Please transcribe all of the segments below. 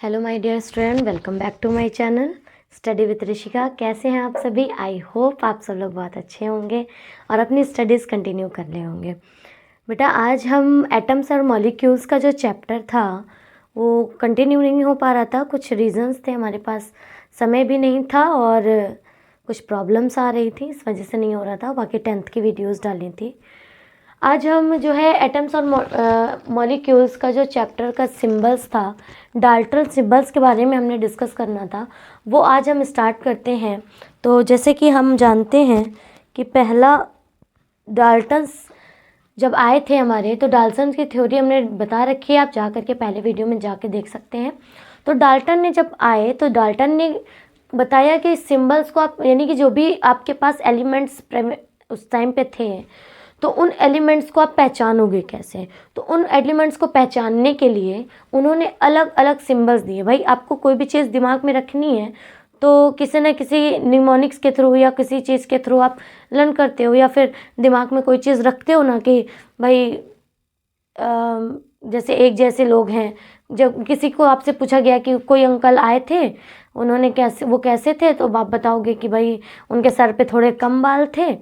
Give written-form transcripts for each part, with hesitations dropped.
Hello my dear student, welcome back to my channel study with Rishika. कैसे हैं आप सभी? आई होप आप सब लोग बहुत अच्छे होंगे और अपनी स्टडीज़ कंटिन्यू कर रहे होंगे। बेटा, आज हम एटम्स और मॉलिक्यूल्स का जो चैप्टर था वो कंटिन्यू नहीं हो पा रहा था। कुछ रीजंस थे, हमारे पास समय भी नहीं था और कुछ प्रॉब्लम्स आ रही थी, इस वजह से नहीं हो रहा था। बाकी 10th की वीडियोज़ डाली थी। आज हम जो है एटम्स और मॉलिक्यूल्स का जो चैप्टर का सिंबल्स था, डाल्टन सिंबल्स के बारे में हमने डिस्कस करना था, वो आज हम स्टार्ट करते हैं। तो जैसे कि हम जानते हैं कि पहला डाल्टन्स जब आए थे हमारे, तो डाल्टन की थ्योरी हमने बता रखी है, आप जा करके पहले वीडियो में जाके देख सकते हैं। तो डाल्टन ने जब आए तो डाल्टन ने बताया कि सिंबल्स को आप, यानी कि जो भी आपके पास एलिमेंट्स उस टाइम पे थे, तो उन एलिमेंट्स को आप पहचानोगे कैसे। तो उन एलिमेंट्स को पहचानने के लिए उन्होंने अलग अलग सिंबल्स दिए। भाई, आपको कोई भी चीज़ दिमाग में रखनी है तो किसी न किसी निमोनिक्स के थ्रू या किसी चीज़ के थ्रू आप लर्न करते हो, या फिर दिमाग में कोई चीज़ रखते हो ना कि भाई जैसे एक जैसे लोग हैं। जब किसी को आपसे पूछा गया कि कोई अंकल आए थे, उन्होंने वो कैसे थे, तो आप बताओगे कि भाई उनके सर पे थोड़े कम बाल थे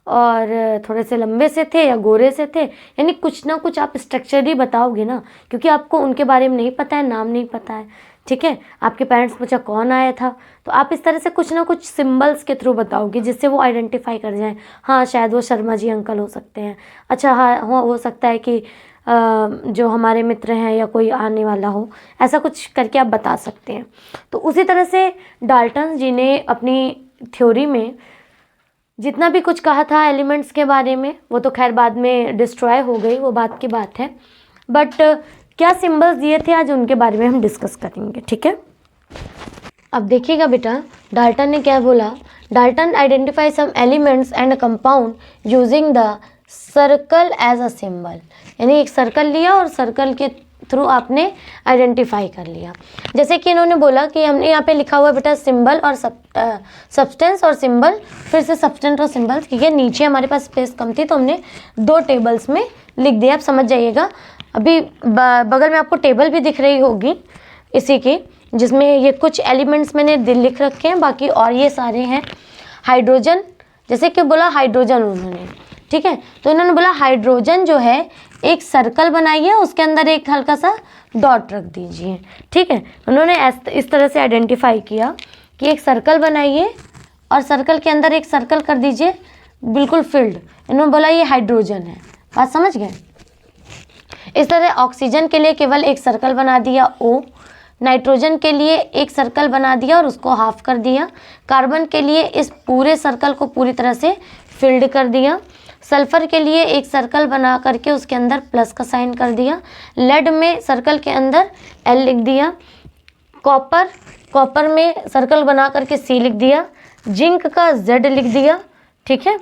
और थोड़े से लंबे से थे या गोरे से थे। यानी कुछ ना कुछ आप स्ट्रक्चर ही बताओगे ना, क्योंकि आपको उनके बारे में नहीं पता है, नाम नहीं पता है। ठीक है, आपके पेरेंट्स पूछा कौन आया था, तो आप इस तरह से कुछ ना कुछ सिंबल्स के थ्रू बताओगे जिससे वो आइडेंटिफाई कर जाए। हाँ, शायद वो शर्मा जी अंकल हो सकते हैं। अच्छा, हाँ हो सकता है कि जो हमारे मित्र हैं या कोई आने वाला हो, ऐसा कुछ करके आप बता सकते हैं। तो उसी तरह से डाल्टन जी ने अपनी थ्योरी में जितना भी कुछ कहा था एलिमेंट्स के बारे में, वो तो खैर बाद में डिस्ट्रॉय हो गई, वो बात की बात है। बट क्या सिंबल्स दिए थे आज उनके बारे में हम डिस्कस करेंगे। ठीक है, अब देखिएगा बेटा, डाल्टन ने क्या बोला। Dalton identify some elements and compound using the circle as a symbol. यानी एक सर्कल लिया और सर्कल के थ्रू आपने आइडेंटिफाई कर लिया। जैसे कि इन्होंने बोला कि हमने यहाँ पे लिखा हुआ बेटा सिंबल और सब्सटेंस और सिंबल, फिर से सब्सटेंस और सिंबल, ठीक है। नीचे हमारे पास स्पेस कम थी तो हमने 2 टेबल्स में लिख दिया। आप समझ जाइएगा। अभी बगल में आपको टेबल भी दिख रही होगी इसी की, जिसमें ये कुछ एलिमेंट्स मैंने लिख रखे हैं, बाकी और ये सारे हैं। हाइड्रोजन, जैसे कि बोला हाइड्रोजन उन्होंने, ठीक है। तो इन्होंने बोला हाइड्रोजन जो है एक सर्कल बनाइए, उसके अंदर एक हल्का सा डॉट रख दीजिए। ठीक है, उन्होंने इस तरह से आइडेंटिफाई किया कि एक सर्कल बनाइए और सर्कल के अंदर एक सर्कल कर दीजिए बिल्कुल फिल्ड। इन्होंने बोला ये हाइड्रोजन है। बात समझ गए? इस तरह ऑक्सीजन के लिए केवल एक सर्कल बना दिया O, नाइट्रोजन के लिए एक सर्कल बना दिया और उसको हाफ कर दिया। कार्बन के लिए इस पूरे सर्कल को पूरी तरह से फिल्ड कर दिया। सल्फर के लिए एक सर्कल बना करके उसके अंदर प्लस का साइन कर दिया। लेड में सर्कल के अंदर L लिख दिया। कॉपर में सर्कल बना करके C लिख दिया। जिंक का Z लिख दिया। ठीक है,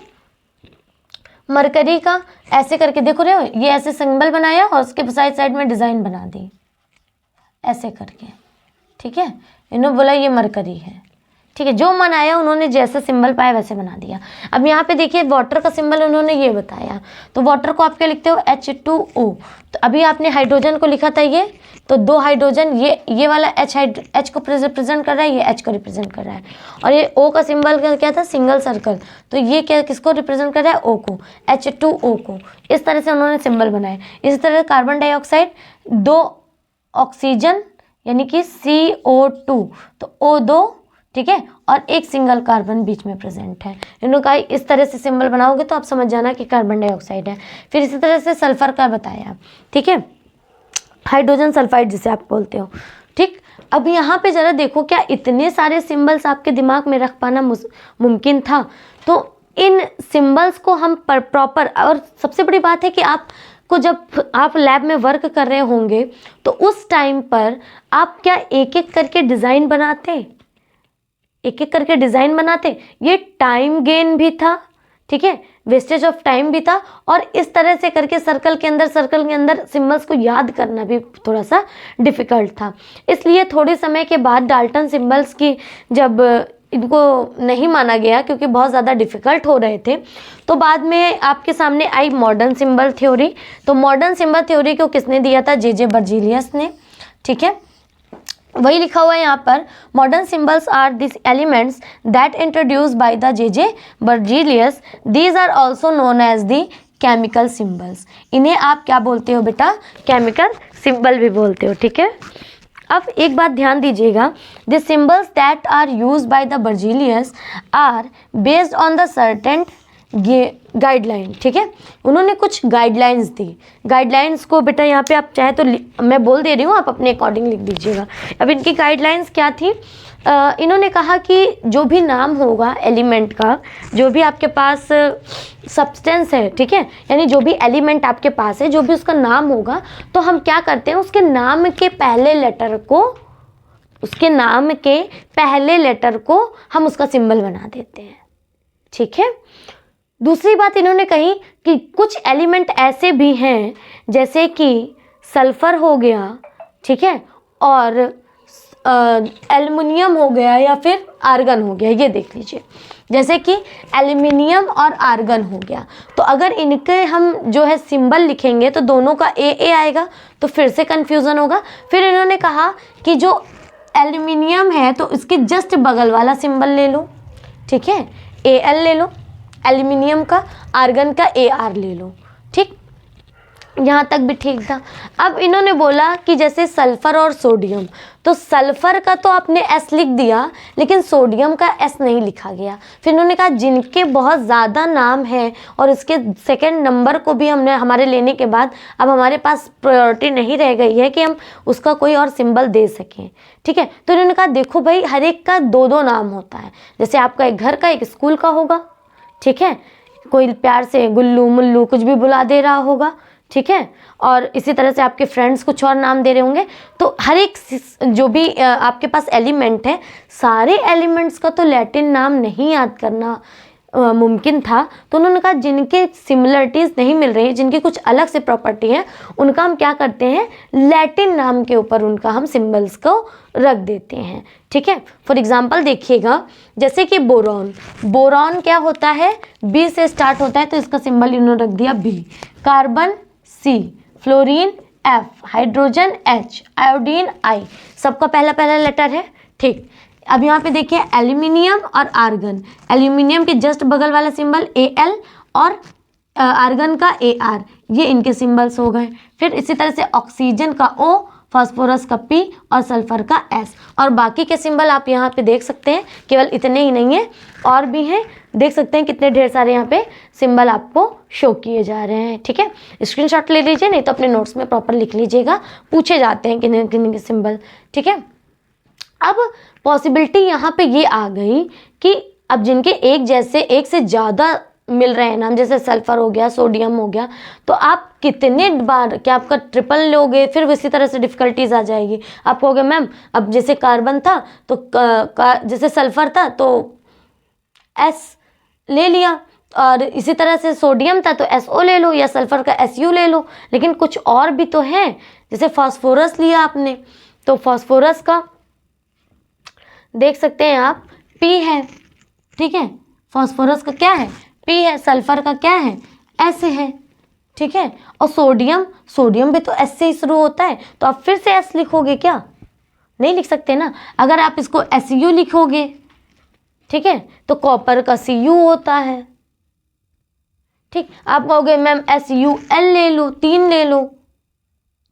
मरकरी का ऐसे करके, देखो रहे हो, ये ऐसे सिंबल बनाया और उसके साइड में डिज़ाइन बना दी ऐसे करके। ठीक है, इन्होंने बोला ये मरकरी है। ठीक है, जो मन आया उन्होंने जैसे सिंबल पाया वैसे बना दिया। अब यहाँ पे देखिए वाटर का सिंबल उन्होंने ये बताया, तो वाटर को आप क्या लिखते हो? H2O। तो अभी आपने हाइड्रोजन को लिखा था ये, तो 2 हाइड्रोजन, ये वाला H को रिप्रेजेंट कर रहा है, ये H को रिप्रेजेंट कर रहा है। और ये O का सिंबल क्या था? Single circle. तो ये क्या, किसको रिप्रेजेंट कर रहा है? O को, H2O को। इस तरह से उन्होंने सिंबल बनाए। इसी तरह कार्बन डाइऑक्साइड, 2 ऑक्सीजन यानी कि CO2, तो O2, ठीक है, और एक सिंगल कार्बन बीच में प्रेजेंट है। इन्होंने कहा इस तरह से सिंबल बनाओगे तो आप समझ जाना कि कार्बन डाइऑक्साइड है। फिर इसी तरह से सल्फर का बताया, ठीक है, हाइड्रोजन सल्फाइड जिसे आप बोलते हो। ठीक, अब यहाँ पे जरा देखो, क्या इतने सारे सिंबल्स आपके दिमाग में रख पाना मुमकिन था? तो इन सिंबल्स को हम प्रॉपर, और सबसे बड़ी बात है कि आपको जब आप लैब में वर्क कर रहे होंगे तो उस टाइम पर आप क्या एक एक करके डिज़ाइन बनाते, एक एक करके डिज़ाइन बनाते। ये टाइम गेन भी था, ठीक है, वेस्टेज ऑफ टाइम भी था, और इस तरह से करके सर्कल के अंदर सिंबल्स को याद करना भी थोड़ा सा डिफ़िकल्ट था। इसलिए थोड़े समय के बाद डाल्टन सिंबल्स की जब इनको नहीं माना गया क्योंकि बहुत ज़्यादा डिफ़िकल्ट हो रहे थे, तो बाद में आपके सामने आई मॉडर्न सिंबल थ्योरी। तो मॉडर्न सिंबल थ्योरी को किसने दिया था? जे बर्जीलियस ने। ठीक है, वही लिखा हुआ है यहाँ पर, modern symbols are this elements that introduce by the J Berzelius, these are also known as the chemical symbols. इन्हें आप क्या बोलते हो बेटा, केमिकल सिंबल भी बोलते हो, ठीक है। अब एक बात ध्यान दीजिएगा, the symbols that are use by the Berzelius are based on the certain guideline, ठीक है। उन्होंने कुछ गाइडलाइंस दी, गाइडलाइंस को बेटा यहाँ पे आप चाहे तो मैं बोल दे रही हूँ, आप अपने अकॉर्डिंग लिख दीजिएगा। अब इनकी गाइडलाइंस क्या थी, इन्होंने कहा कि जो भी नाम होगा एलिमेंट का, जो भी आपके पास सब्सटेंस है, ठीक है, यानी जो भी एलिमेंट आपके पास है, जो भी उसका नाम होगा, तो हम क्या करते हैं, उसके नाम के पहले लेटर को, उसके नाम के पहले लेटर को हम उसका सिंबल बना देते हैं, ठीक है। दूसरी बात इन्होंने कही कि कुछ एलिमेंट ऐसे भी हैं जैसे कि सल्फर हो गया, ठीक है, और एल्युमिनियम हो गया या फिर आर्गन हो गया, ये देख लीजिए, जैसे कि एल्युमिनियम और आर्गन हो गया, तो अगर इनके हम जो है सिंबल लिखेंगे तो दोनों का ए आएगा, तो फिर से कन्फ्यूज़न होगा। फिर इन्होंने कहा कि जो एल्युमिनियम है तो इसके जस्ट बगल वाला सिंबल ले लो, ठीक है, Al ले लो एल्युमिनियम का, आर्गन का Ar ले लो, ठीक, यहाँ तक भी ठीक था। अब इन्होंने बोला कि जैसे सल्फ़र और सोडियम, तो सल्फ़र का तो आपने S लिख दिया लेकिन सोडियम का S नहीं लिखा गया। फिर इन्होंने कहा जिनके बहुत ज़्यादा नाम है और इसके सेकंड नंबर को भी हमने हमारे लेने के बाद अब हमारे पास प्रायोरिटी नहीं रह गई है कि हम उसका कोई और सिंबल दे सकें, ठीक है। तो इन्होंने कहा देखो भाई, हर एक का दो दो नाम होता है, जैसे आपका एक घर का एक स्कूल का होगा, ठीक है, कोई प्यार से गुल्लू मुल्लू कुछ भी बुला दे रहा होगा, ठीक है, और इसी तरह से आपके फ्रेंड्स कुछ और नाम दे रहे होंगे। तो हर एक जो भी आपके पास एलिमेंट है, सारे एलिमेंट्स का तो लैटिन नाम नहीं याद करना मुमकिन था, तो उन्होंने कहा जिनके सिमिलरिटीज़ नहीं मिल रही, जिनकी कुछ अलग से प्रॉपर्टी है, उनका हम क्या करते हैं, लैटिन नाम के ऊपर उनका हम सिम्बल्स को रख देते हैं, ठीक है। फॉर एग्जांपल देखिएगा, जैसे कि बोरॉन, बोरॉन क्या होता है, बी से स्टार्ट होता है, तो इसका सिंबल इन्होंने रख दिया B. Carbon C, fluorine F, hydrogen H, iodine I, सबका पहला पहला लेटर है, ठीक। अब यहाँ पे देखिए एल्यूमिनियम और आर्गन, एल्यूमिनियम के जस्ट बगल वाला सिंबल Al और आर्गन का Ar, ये इनके सिंबल्स हो गए। फिर इसी तरह से ऑक्सीजन का O, फास्फोरस का P और सल्फर का S, और बाकी के सिंबल आप यहाँ पे देख सकते हैं, केवल इतने ही नहीं है और भी हैं, देख सकते हैं कितने ढेर सारे यहाँ पे सिंबल आपको शो किए जा रहे हैं, ठीक है। स्क्रीनशॉट ले लीजिए, नहीं तो अपने नोट्स में प्रॉपर लिख लीजिएगा, पूछे जाते हैं किन्हीं किन्हीं के सिंबल, ठीक है। अब पॉसिबिलिटी यहाँ पे ये आ गई कि अब जिनके एक जैसे एक से ज़्यादा मिल रहे हैं नाम, जैसे सल्फर हो गया, सोडियम हो गया, तो आप कितने बार, क्या आपका ट्रिपल लोगे, फिर इसी तरह से डिफ़िकल्टीज आ जाएगी। आप कहोगे मैम अब जैसे कार्बन था तो जैसे सल्फर था तो S ले लिया, और इसी तरह से सोडियम था तो SO ले लो, या सल्फर का SU ले लो, लेकिन कुछ और भी तो है, जैसे फास्फोरस लिया आपने तो फास्फोरस का देख सकते हैं आप P है, ठीक है, फास्फोरस का क्या है, P है, सल्फर का क्या है, S है, ठीक है, और सोडियम, सोडियम भी तो S से ही शुरू होता है, तो आप फिर से S लिखोगे क्या, नहीं लिख सकते ना। अगर आप इसको SU लिखोगे, ठीक है, तो कॉपर का Cu होता है, ठीक। आप कहोगे मैम SUL ले लो, 3 ले लो,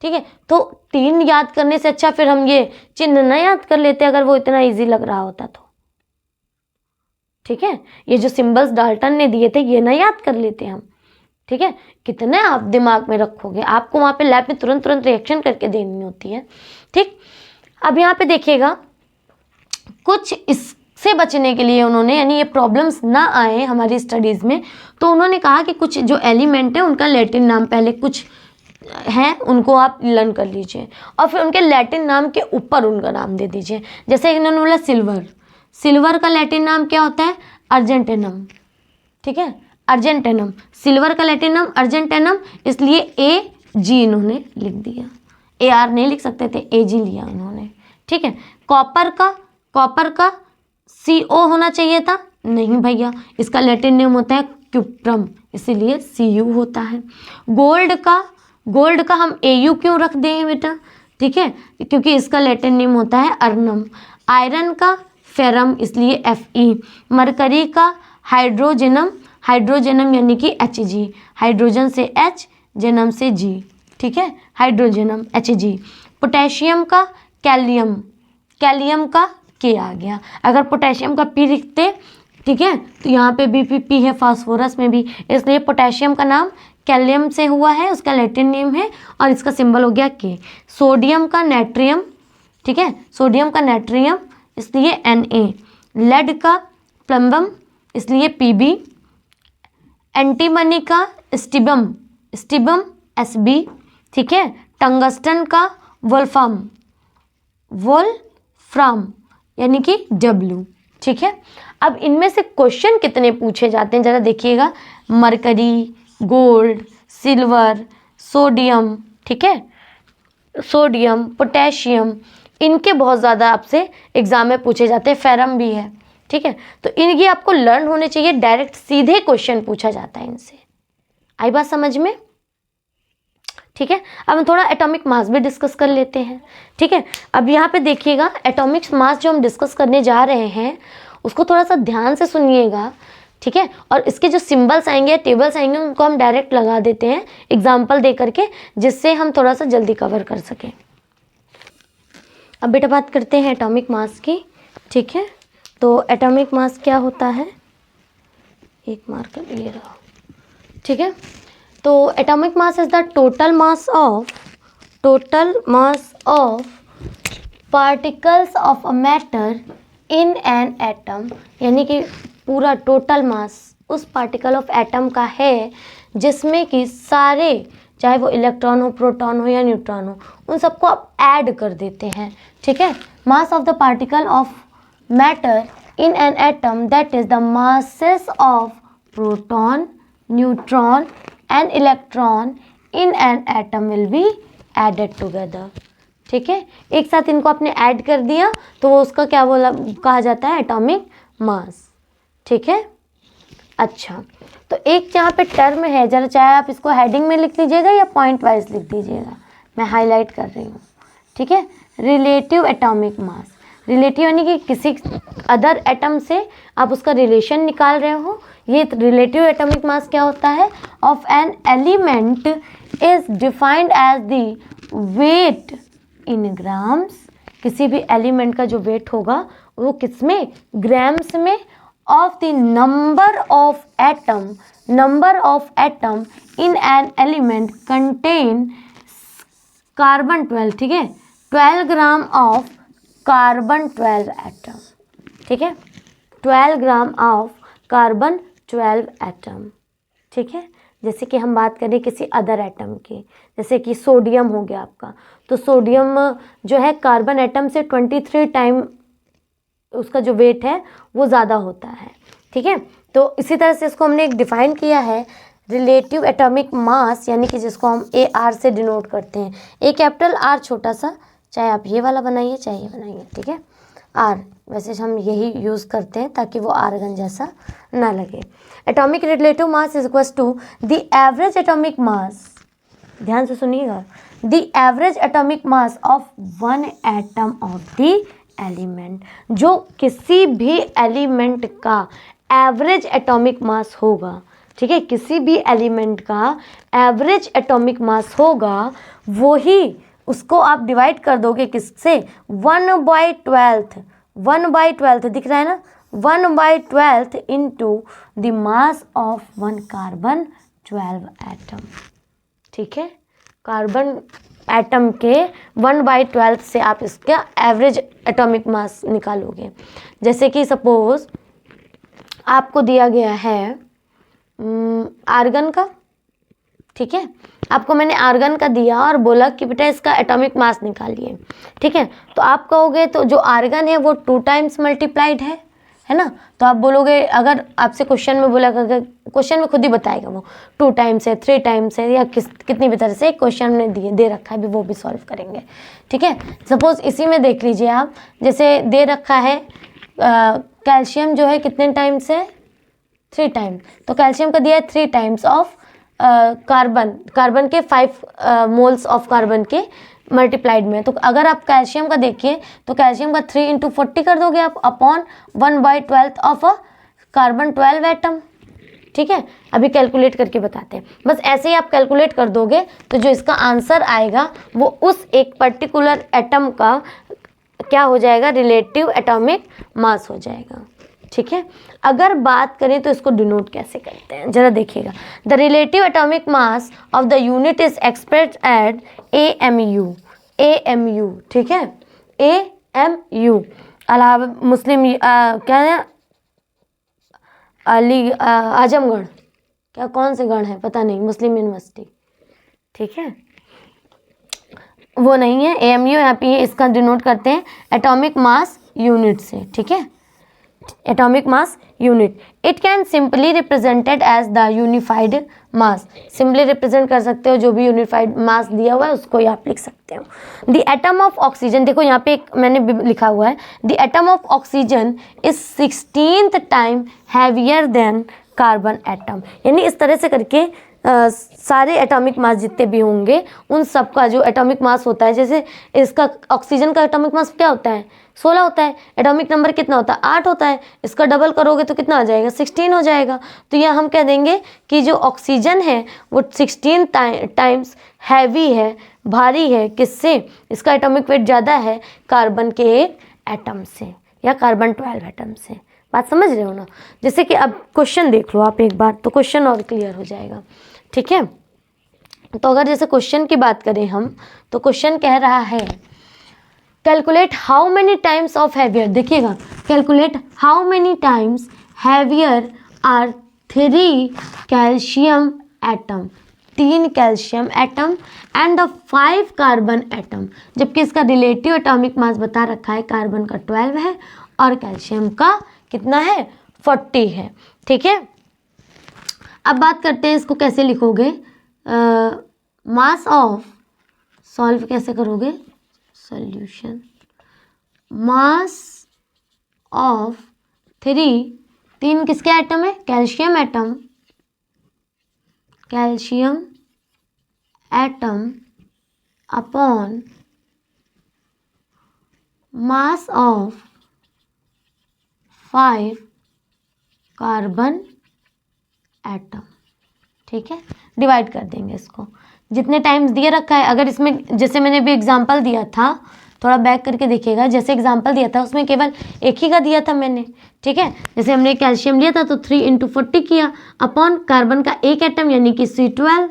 ठीक है, तो 3 याद करने से अच्छा फिर हम ये चिन्ह ना याद कर लेते अगर वो इतना इजी लग रहा होता तो, ठीक है। ये जो सिंबल्स डाल्टन ने दिए थे ये ना याद कर लेते हम, ठीक है। कितने आप दिमाग में रखोगे, आपको वहाँ पे लैब में तुरंत रिएक्शन करके देनी होती है, ठीक। अब यहाँ पे देखिएगा, कुछ इससे बचने के लिए उन्होंने, यानी ये प्रॉब्लम्स ना आए हमारी स्टडीज़ में, तो उन्होंने कहा कि कुछ जो एलिमेंट है उनका लैटिन नाम पहले कुछ हैं उनको आप लर्न कर लीजिए, और फिर उनके लैटिन नाम के ऊपर उनका नाम दे दीजिए। जैसे इन्होंने बोला सिल्वर, सिल्वर का लैटिन नाम क्या होता है, अर्जेंटेनम, ठीक है, अर्जेंटेनम, सिल्वर का लैटिन नाम अर्जेंटेनम, इसलिए AG इन्होंने लिख दिया, AR नहीं लिख सकते थे, AG लिया उन्होंने, ठीक है। कॉपर का CO होना चाहिए था, नहीं भैया, इसका लैटिन नेम होता है क्यूप्रम, इसीलिए Cu होता है। गोल्ड का हम AU क्यों रख दें बेटा, ठीक है, क्योंकि इसका लैटिन नेम होता है अर्नम। आयरन का फेरम, इसलिए Fe। मरकरी का हाइड्रोजनम, हाइड्रोजनम यानी कि Hg, हाइड्रोजन से H, जन्म से G, ठीक है, हाइड्रोजनम Hg। पोटेशियम का कैलियम, कैलियम का K आ गया। अगर पोटेशियम का P लिखते, ठीक है, तो यहाँ पे भी P है, फास्फोरस में भी, इसलिए पोटेशियम का नाम कैलियम से हुआ है, उसका लैटिन नेम है, और इसका सिंबल हो गया K। सोडियम का नेट्रियम, ठीक है, सोडियम का नेट्रियम, इसलिए Na। लेड का प्लम्बम, इसलिए Pb। एंटीमनी का स्टिबम, स्टिबम Sb, ठीक है। टंगस्टन का वोल्फ्राम, वोल्फ्राम यानी कि W, ठीक है। अब इनमें से क्वेश्चन कितने पूछे जाते हैं जरा देखिएगा। मरकरी, गोल्ड, सिल्वर, सोडियम, ठीक है, सोडियम, पोटेशियम, इनके बहुत ज़्यादा आपसे एग्जाम में पूछे जाते हैं। फेरम भी है, ठीक है। तो ये आपको लर्न होने चाहिए, डायरेक्ट सीधे क्वेश्चन पूछा जाता है इनसे। आई बात समझ में? ठीक है। अब हम थोड़ा एटॉमिक मास भी डिस्कस कर लेते हैं, ठीक है। अब यहाँ पे देखिएगा, एटॉमिक मास जो हम डिस्कस करने जा रहे हैं उसको थोड़ा सा ध्यान से सुनिएगा, ठीक है। और इसके जो सिंबल्स आएंगे, टेबल्स आएंगे, उनको हम डायरेक्ट लगा देते हैं एग्जाम्पल दे करके, जिससे हम थोड़ा सा जल्दी कवर कर सकें। अब बेटा बात करते हैं एटॉमिक मास की, ठीक है। तो एटॉमिक मास क्या होता है, एक मार्कर ये रहा, ठीक है। तो atomic mass is the total mass of particles of a matter in an atom, यानी कि पूरा टोटल मास उस पार्टिकल ऑफ एटम का है जिसमें कि सारे, चाहे वो इलेक्ट्रॉन हो, प्रोटॉन हो या न्यूट्रॉन हो, उन सबको आप ऐड कर देते हैं, ठीक है। Mass of the particle of matter in an atom, that is the masses of proton, neutron and electron in an atom will be added together, ठीक है। एक साथ इनको आपने ऐड कर दिया तो वो उसका क्या बोला कहा जाता है, एटॉमिक मास, ठीक है। अच्छा, तो एक यहाँ पे टर्म है, जरा चाहे आप इसको हेडिंग में लिख लीजिएगा या पॉइंट वाइज लिख दीजिएगा, मैं हाईलाइट कर रही हूँ, ठीक है। रिलेटिव एटॉमिक मास, रिलेटिव यानी कि किसी अदर एटम से आप उसका रिलेशन निकाल रहे हो। ये रिलेटिव एटॉमिक मास क्या होता है, of an element is defined as the weight in grams, किसी भी एलिमेंट का जो वेट होगा वो किसमें, ग्राम्स में, of the number of atom in an element contain carbon 12, ठीक है, 12 ग्राम ऑफ कार्बन 12 एटम, ठीक है, 12 ग्राम ऑफ कार्बन 12 एटम, ठीक है। जैसे कि हम बात करें किसी अदर एटम की, जैसे कि सोडियम हो गया आपका, तो सोडियम जो है कार्बन एटम से 23 टाइम उसका जो वेट है वो ज़्यादा होता है, ठीक है। तो इसी तरह से इसको हमने एक डिफाइन किया है रिलेटिव एटॉमिक मास, यानी कि जिसको हम AR से डिनोट करते हैं, A कैपिटल R छोटा सा, चाहे आप ये वाला बनाइए चाहे ये बनाइए, ठीक है। R वैसे हम यही यूज़ करते हैं ताकि वो आर्गन जैसा ना लगे। Atomic relative mass is equals to the average atomic mass, ध्यान से सुनिएगा, the average atomic mass of one atom of the element, जो किसी भी एलिमेंट का एवरेज एटॉमिक मास होगा, ठीक है, किसी भी एलिमेंट का एवरेज एटॉमिक मास होगा, वही उसको आप डिवाइड कर दोगे किससे, 1/12, 1/12 दिख रहा है ना, 1/12 into the mass of one carbon 12 atom, ठीक है। कार्बन एटम के 1/12 से आप इसका एवरेज एटॉमिक मास निकालोगे। जैसे कि सपोज आपको दिया गया है आर्गन का, ठीक है, आपको मैंने आर्गन का दिया और बोला कि बेटा इसका एटॉमिक मास निकालिए, ठीक है। तो आप कहोगे तो जो आर्गन है वो 2 टाइम्स मल्टीप्लाइड है ना, तो आप बोलोगे, अगर आपसे क्वेश्चन में बोला, क्वेश्चन में खुद ही बताएगा वो 2 टाइम्स है, 3 टाइम्स है, या कितनी भी तरह से क्वेश्चन में दे रखा है, भी वो भी सॉल्व करेंगे, ठीक है। सपोज इसी में देख लीजिए आप, जैसे दे रखा है कैल्शियम जो है कितने टाइम्स है, 3 टाइम्स, तो कैल्शियम का दिया है 3 टाइम्स ऑफ कार्बन के 5 मोल्स ऑफ कार्बन के मल्टीप्लाइड में। तो अगर आप कैल्शियम का देखिए तो कैल्शियम का 3 × 40 कर दोगे आप upon 1/12 of a carbon 12 atom. ठीक है, अभी कैलकुलेट करके बताते हैं। बस ऐसे ही आप कैलकुलेट कर दोगे तो जो इसका आंसर आएगा वो उस एक पर्टिकुलर एटम का क्या हो जाएगा, रिलेटिव एटॉमिक मास हो जाएगा। ठीक है, अगर बात करें तो इसको डिनोट कैसे करते हैं जरा देखिएगा। The relative atomic mass of the unit is expressed at AMU। AMU, ठीक है, AMU अलावा मुस्लिम क्या है, अली आजमगढ़, क्या कौन से गढ़ है पता नहीं, मुस्लिम यूनिवर्सिटी। ठीक है, वो नहीं है AMU, यहाँ पे इसका डिनोट करते हैं एटॉमिक मास यूनिट से। ठीक है, atomic mass unit. It can simply represented as the unified mass. Simply represent कर सकते हो, जो भी यूनिफाइड मास दिया हुआ है उसको ही आप लिख सकते हो। द एटम ऑफ ऑक्सीजन, देखो यहाँ पे एक मैंने लिखा हुआ है, the atom of oxygen is 16th time heavier than carbon atom. यानी इस तरह से करके सारे एटॉमिक मास जितने भी होंगे उन सब का जो एटॉमिक मास होता है, जैसे इसका ऑक्सीजन का एटॉमिक मास क्या होता है, 16 होता है। एटॉमिक नंबर कितना होता है, 8 होता है। इसका डबल करोगे तो कितना आ जाएगा, 16 हो जाएगा। तो यह हम कह देंगे कि जो ऑक्सीजन है वो 16 टाइम्स हैवी है, भारी है। किससे, इसका एटॉमिक वेट ज़्यादा है कार्बन के एक एटम से या कार्बन 12 एटम से। बात समझ रहे हो ना। जैसे कि अब क्वेश्चन देख लो आप एक बार, तो क्वेश्चन और क्लियर हो जाएगा। ठीक है, तो अगर जैसे क्वेश्चन की बात करें हम, तो क्वेश्चन कह रहा है calculate how many times of heavier. देखिएगा, calculate how many times heavier are 3 calcium atom, 3 calcium atom and the 5 carbon atom. जबकि इसका रिलेटिव एटॉमिक मास बता रखा है, कार्बन का 12 है और कैल्शियम का कितना है, 40 है। ठीक है, अब बात करते हैं इसको कैसे लिखोगे, मास ऑफ, सॉल्व कैसे करोगे, सॉल्यूशन, मास ऑफ 3 किसके एटम है, calcium atom, calcium atom upon mass of 5 carbon atom. ठीक है, डिवाइड कर देंगे इसको, जितने टाइम्स दिए रखा है। अगर इसमें जैसे मैंने भी एग्जांपल दिया था, थोड़ा बैक करके देखिएगा, जैसे एग्जांपल दिया था उसमें केवल एक ही का दिया था मैंने। ठीक है, जैसे हमने कैल्शियम लिया था तो 3 × 40 किया अपॉन कार्बन का एक एटम यानी कि C12।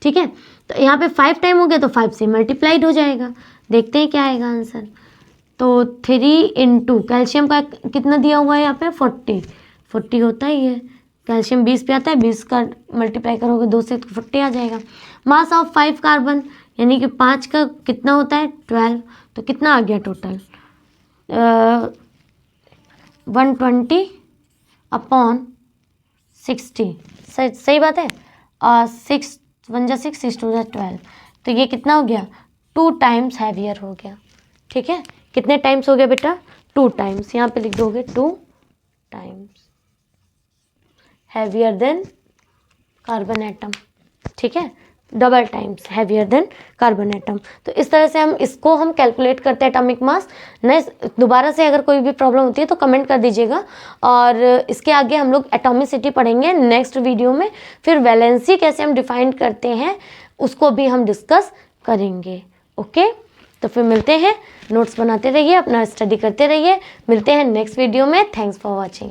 ठीक है, तो यहाँ पे 5 टाइम हो गया तो 5 से मल्टीप्लाइड हो जाएगा। देखते हैं क्या आएगा आंसर। तो 3 × कैल्शियम का कितना दिया हुआ है यहाँ पे, 40 होता ही है। कैल्शियम 20 पे आता है, 20 का मल्टीप्लाई करोगे 2 से तो 40 आ जाएगा। मास ऑफ 5 कार्बन यानी कि 5 का कितना होता है, 12। तो कितना आ गया टोटल, 120 अपॉन 60। सही बात है। और 6 1 जा 6 6 2 जा 12, तो ये कितना हो गया, 2 टाइम्स हैवियर हो गया। ठीक है, कितने टाइम्स हो गया बेटा, 2 टाइम्स। यहाँ पे लिख दोगे 2 times heavier than carbon atom. ठीक है, double times heavier than carbon atom. तो इस तरह से हम कैलकुलेट करते हैं एटॉमिक मास। नेक्स्ट दोबारा से अगर कोई भी प्रॉब्लम होती है तो कमेंट कर दीजिएगा। और इसके आगे हम लोग एटॉमिसिटी पढ़ेंगे नेक्स्ट वीडियो में। फिर वैलेंसी कैसे हम डिफाइन करते हैं उसको भी हम डिस्कस करेंगे। ओके, तो फिर मिलते हैं। नोट्स बनाते रहिए, अपना स्टडी करते रहिए। मिलते हैं नेक्स्ट वीडियो में। Thanks for watching.